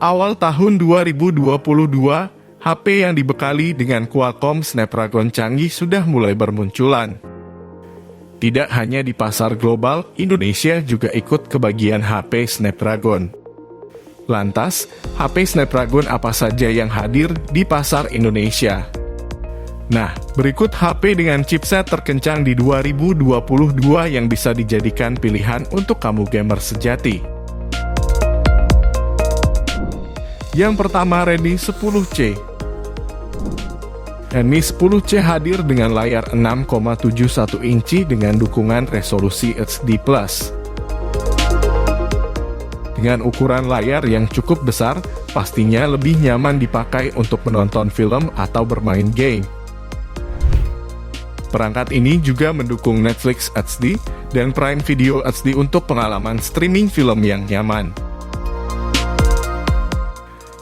Awal tahun 2022, HP yang dibekali dengan Qualcomm Snapdragon canggih sudah mulai bermunculan. Tidak hanya di pasar global, Indonesia juga ikut kebagian HP Snapdragon. Lantas, HP Snapdragon apa saja yang hadir di pasar Indonesia? Nah, berikut HP dengan chipset terkencang di 2022 yang bisa dijadikan pilihan untuk kamu gamer sejati. Yang pertama, Redmi 10C. Redmi 10C hadir dengan layar 6,71 inci dengan dukungan resolusi HD+. Dengan ukuran layar yang cukup besar, pastinya lebih nyaman dipakai untuk menonton film atau bermain game. Perangkat ini juga mendukung Netflix HD dan Prime Video HD untuk pengalaman streaming film yang nyaman.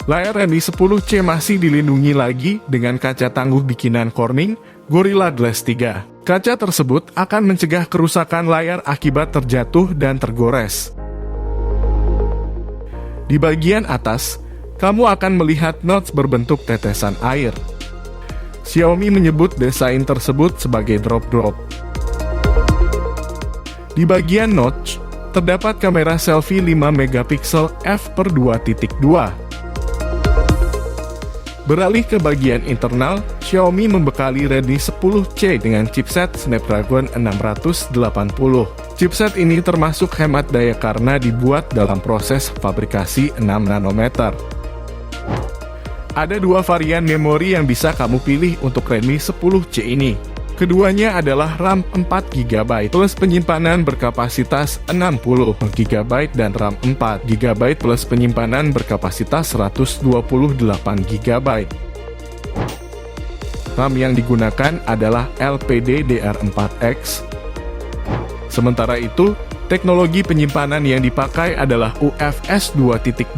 Layar Redmi 10C masih dilindungi lagi dengan kaca tangguh bikinan Corning Gorilla Glass 3. Kaca tersebut akan mencegah kerusakan layar akibat terjatuh dan tergores. Di bagian atas, kamu akan melihat notch berbentuk tetesan air. Xiaomi menyebut desain tersebut sebagai drop-drop. Di bagian notch, terdapat kamera selfie 5 megapiksel f/2.2. Beralih ke bagian internal, Xiaomi membekali Redmi 10C dengan chipset Snapdragon 680. Chipset ini termasuk hemat daya karena dibuat dalam proses fabrikasi 6 nanometer. Ada dua varian memori yang bisa kamu pilih untuk Redmi 10C ini. Keduanya adalah RAM 4GB plus penyimpanan berkapasitas 60GB dan RAM 4GB plus penyimpanan berkapasitas 128GB. RAM yang digunakan adalah LPDDR4X. Sementara itu, teknologi penyimpanan yang dipakai adalah UFS 2.2.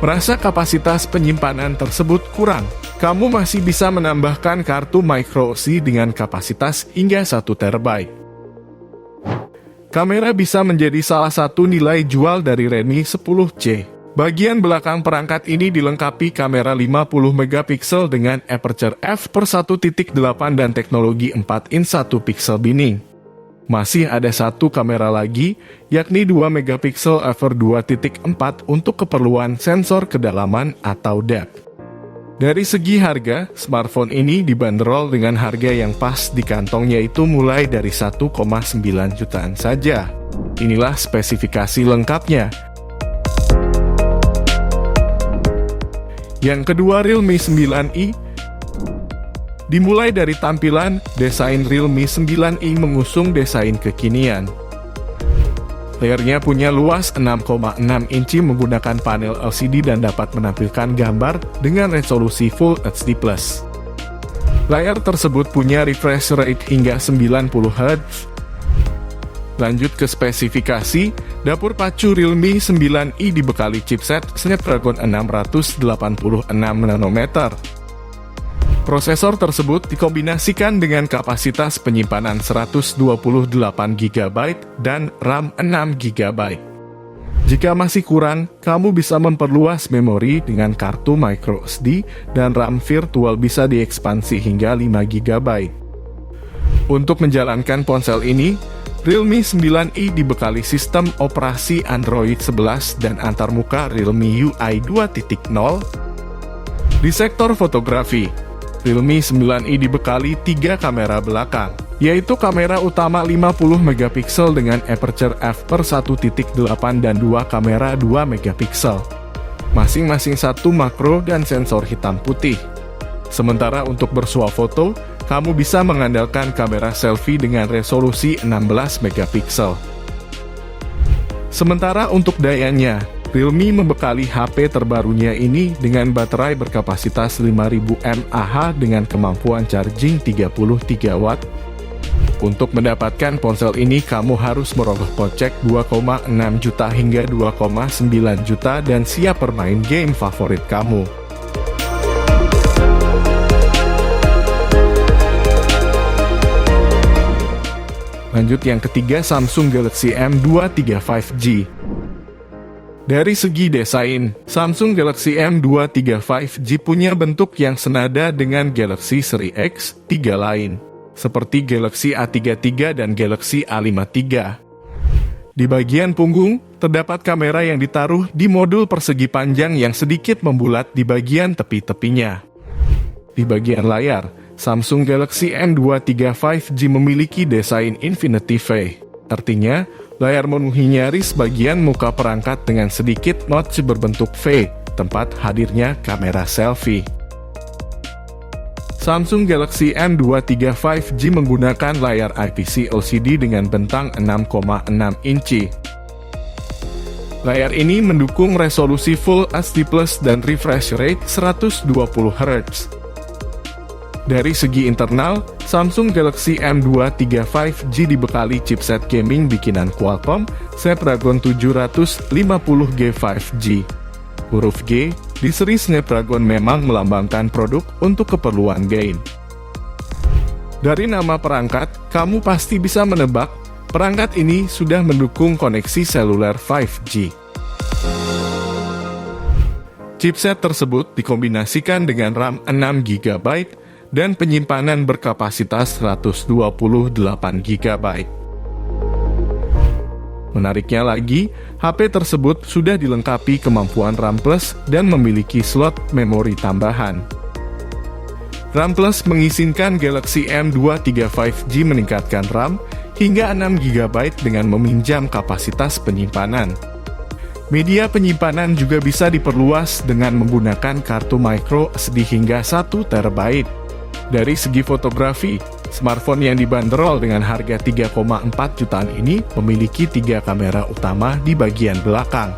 Merasa kapasitas penyimpanan tersebut kurang? Kamu masih bisa menambahkan kartu microSD dengan kapasitas hingga 1 TB. Kamera bisa menjadi salah satu nilai jual dari Redmi 10C. Bagian belakang perangkat ini dilengkapi kamera 50 megapiksel dengan aperture f/1.8 dan teknologi 4:1 pixel binning. Masih ada satu kamera lagi, yakni 2 megapiksel f/2.4 untuk keperluan sensor kedalaman atau depth. Dari segi harga, smartphone ini dibanderol dengan harga yang pas di kantong, yaitu mulai dari 1,9 jutaan saja. Inilah spesifikasi lengkapnya. Yang kedua, Realme 9i. Dimulai dari tampilan, desain Realme 9i mengusung desain kekinian. Layarnya punya luas 6,6 inci menggunakan panel LCD dan dapat menampilkan gambar dengan resolusi Full HD+. Layar tersebut punya refresh rate hingga 90Hz. Lanjut ke spesifikasi, dapur pacu Realme 9i dibekali chipset Snapdragon 686 nanometer. Prosesor tersebut dikombinasikan dengan kapasitas penyimpanan 128GB dan RAM 6GB. Jika masih kurang, kamu bisa memperluas memori dengan kartu microSD dan RAM virtual bisa diekspansi hingga 5GB. Untuk menjalankan ponsel ini, Realme 9i dibekali sistem operasi Android 11 dan antarmuka Realme UI 2.0. Di sektor fotografi, Realme 9i dibekali 3 kamera belakang, yaitu kamera utama 50 megapiksel dengan aperture f/1.8 dan 2 kamera 2 megapiksel. Masing-masing satu makro dan sensor hitam putih. Sementara untuk bersuah foto, kamu bisa mengandalkan kamera selfie dengan resolusi 16 megapiksel. Sementara untuk dayanya, Realme membekali HP terbarunya ini dengan baterai berkapasitas 5000 mAh dengan kemampuan charging 33 Watt. Untuk mendapatkan ponsel ini, kamu harus merogoh kocek 2,6 juta hingga 2,9 juta dan siap bermain game favorit kamu. Lanjut yang ketiga, Samsung Galaxy M23 5G. Dari segi desain, Samsung Galaxy M23 5G punya bentuk yang senada dengan Galaxy Seri X3 lain, seperti Galaxy A33 dan Galaxy A53. Di bagian punggung, terdapat kamera yang ditaruh di modul persegi panjang yang sedikit membulat di bagian tepi-tepinya. Di bagian layar, Samsung Galaxy M23 5G memiliki desain Infinity V. Artinya, layar memenuhi nyaris bagian muka perangkat dengan sedikit notch berbentuk V, tempat hadirnya kamera selfie. Samsung Galaxy M23 5G menggunakan layar IPS LCD dengan bentang 6,6 inci. Layar ini mendukung resolusi Full HD+ dan refresh rate 120 Hz. Dari segi internal, Samsung Galaxy M23 5G dibekali chipset gaming bikinan Qualcomm Snapdragon 750G 5G. Huruf G di seri Snapdragon memang melambangkan produk untuk keperluan game. Dari nama perangkat, kamu pasti bisa menebak, perangkat ini sudah mendukung koneksi seluler 5G. Chipset tersebut dikombinasikan dengan RAM 6GB dan penyimpanan berkapasitas 128 GB. Menariknya lagi, HP tersebut sudah dilengkapi kemampuan RAM Plus dan memiliki slot memori tambahan. RAM Plus mengizinkan Galaxy M23 5G meningkatkan RAM hingga 6 GB dengan meminjam kapasitas penyimpanan. Media penyimpanan juga bisa diperluas dengan menggunakan kartu micro SD hingga 1 TB. Dari segi fotografi, smartphone yang dibanderol dengan harga 3,4 jutaan ini memiliki 3 kamera utama di bagian belakang.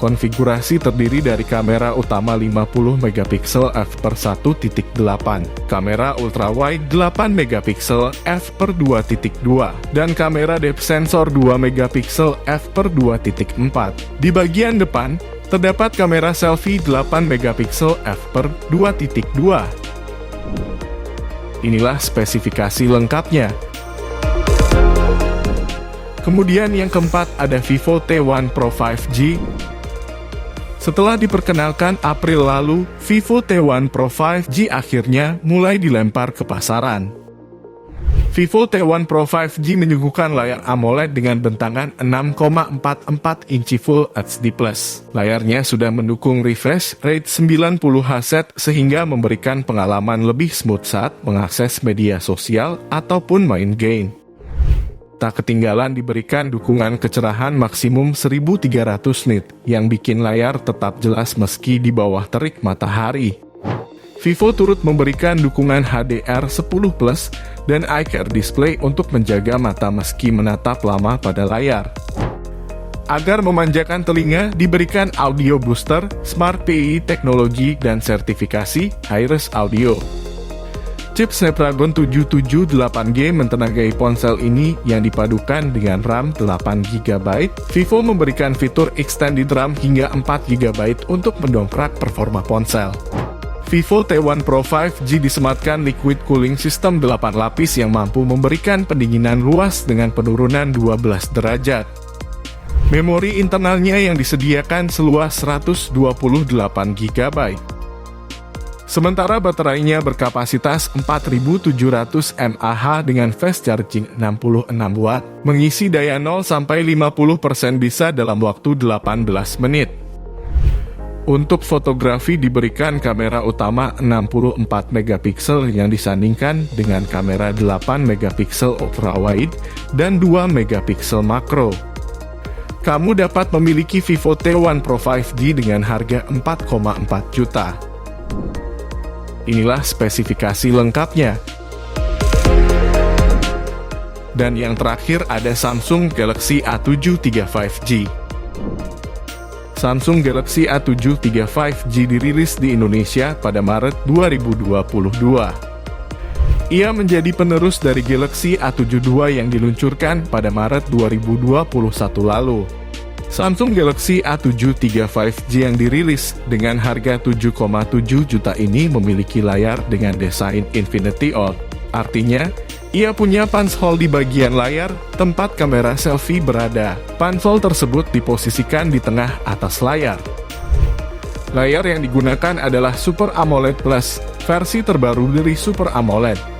Konfigurasi terdiri dari kamera utama 50 MP f/1.8, kamera ultrawide 8 MP f/2.2, dan kamera depth sensor 2 MP f/2.4. Di bagian depan, terdapat kamera selfie 8 MP f/2.2. Inilah spesifikasi lengkapnya. Kemudian yang keempat ada Vivo T1 Pro 5G. Setelah diperkenalkan April lalu, Vivo T1 Pro 5G akhirnya mulai dilempar ke pasaran. Vivo T1 Pro 5G menyuguhkan layar AMOLED dengan bentangan 6,44 inci Full HD+. Layarnya sudah mendukung refresh rate 90 Hz sehingga memberikan pengalaman lebih smooth saat mengakses media sosial ataupun main game. Tak ketinggalan diberikan dukungan kecerahan maksimum 1300 nit yang bikin layar tetap jelas meski di bawah terik matahari. Vivo turut memberikan dukungan HDR10+ dan iCare Display untuk menjaga mata meski menatap lama pada layar. Agar memanjakan telinga, diberikan audio booster, Smart PI teknologi dan sertifikasi Hi-Res Audio. Chip Snapdragon 778G mentenagai ponsel ini yang dipadukan dengan RAM 8GB. Vivo memberikan fitur Extended RAM hingga 4GB untuk mendongkrak performa ponsel. Vivo T1 Pro 5G disematkan liquid cooling system 8 lapis yang mampu memberikan pendinginan luas dengan penurunan 12 derajat. Memori internalnya yang disediakan seluas 128GB. Sementara baterainya berkapasitas 4700 mAh dengan fast charging 66 watt, mengisi daya 0-50% bisa dalam waktu 18 menit. Untuk fotografi diberikan kamera utama 64 MP yang disandingkan dengan kamera 8 MP ultrawide dan 2 MP makro. Kamu dapat memiliki Vivo T1 Pro 5G dengan harga 4,4 juta. Inilah spesifikasi lengkapnya. Dan yang terakhir ada Samsung Galaxy A73 5G. Samsung Galaxy A73 5G dirilis di Indonesia pada Maret 2022. Ia menjadi penerus dari Galaxy A72 yang diluncurkan pada Maret 2021 lalu. Samsung Galaxy A73 5G yang dirilis dengan harga 7,7 juta ini memiliki layar dengan desain Infinity OLED. Artinya, Ia punya punch hole di bagian layar, tempat kamera selfie berada. Punch hole tersebut diposisikan di tengah atas layar. Layar yang digunakan adalah Super AMOLED Plus, versi terbaru dari Super AMOLED.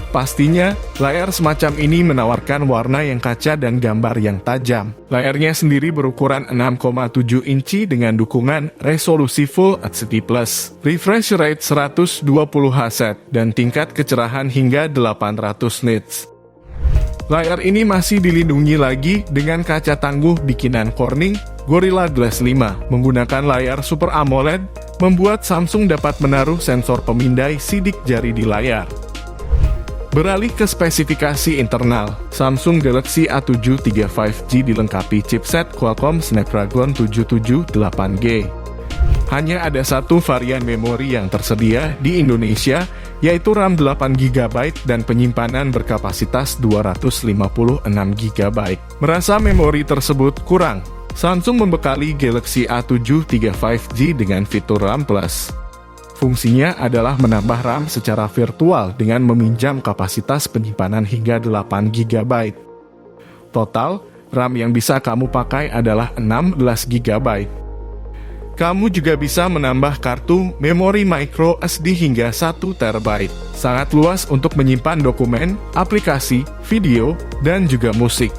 Pastinya, layar semacam ini menawarkan warna yang kaca dan gambar yang tajam. Layarnya sendiri berukuran 6,7 inci dengan dukungan resolusi Full HD+, refresh rate 120 Hz, dan tingkat kecerahan hingga 800 nits. Layar ini masih dilindungi lagi dengan kaca tangguh bikinan Corning Gorilla Glass 5. Menggunakan layar Super AMOLED, membuat Samsung dapat menaruh sensor pemindai sidik jari di layar. Beralih ke spesifikasi internal, Samsung Galaxy A7 III 5G dilengkapi chipset Qualcomm Snapdragon 778G. Hanya ada satu varian memori yang tersedia di Indonesia, yaitu RAM 8GB dan penyimpanan berkapasitas 256GB. Merasa memori tersebut kurang, Samsung membekali Galaxy A7 III 5G dengan fitur RAM Plus. Fungsinya adalah menambah RAM secara virtual dengan meminjam kapasitas penyimpanan hingga 8GB. Total, RAM yang bisa kamu pakai adalah 16GB. Kamu juga bisa menambah kartu memori micro SD hingga 1TB. Sangat luas untuk menyimpan dokumen, aplikasi, video, dan juga musik.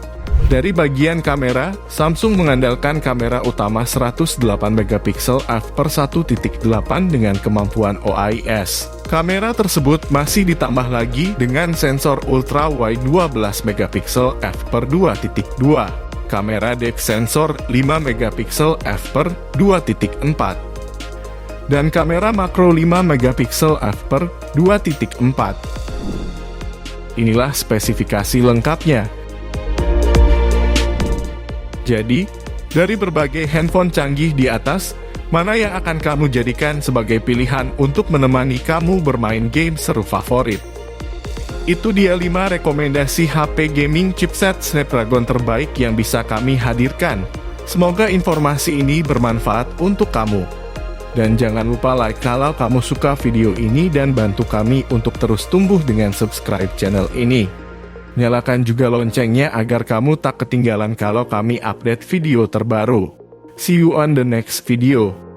Dari bagian kamera, Samsung mengandalkan kamera utama 108MP f/1.8 dengan kemampuan OIS. Kamera tersebut masih ditambah lagi dengan sensor ultra wide 12MP f/2.2. Kamera depth sensor 5MP f/2.4. Dan kamera makro 5MP f/2.4. Inilah spesifikasi lengkapnya. Jadi, dari berbagai handphone canggih di atas, mana yang akan kamu jadikan sebagai pilihan untuk menemani kamu bermain game seru favorit? Itu dia 5 rekomendasi HP gaming chipset Snapdragon terbaik yang bisa kami hadirkan. Semoga informasi ini bermanfaat untuk kamu. Dan jangan lupa like kalau kamu suka video ini dan bantu kami untuk terus tumbuh dengan subscribe channel ini. Nyalakan juga loncengnya agar kamu tak ketinggalan kalau kami update video terbaru. See you on the next video.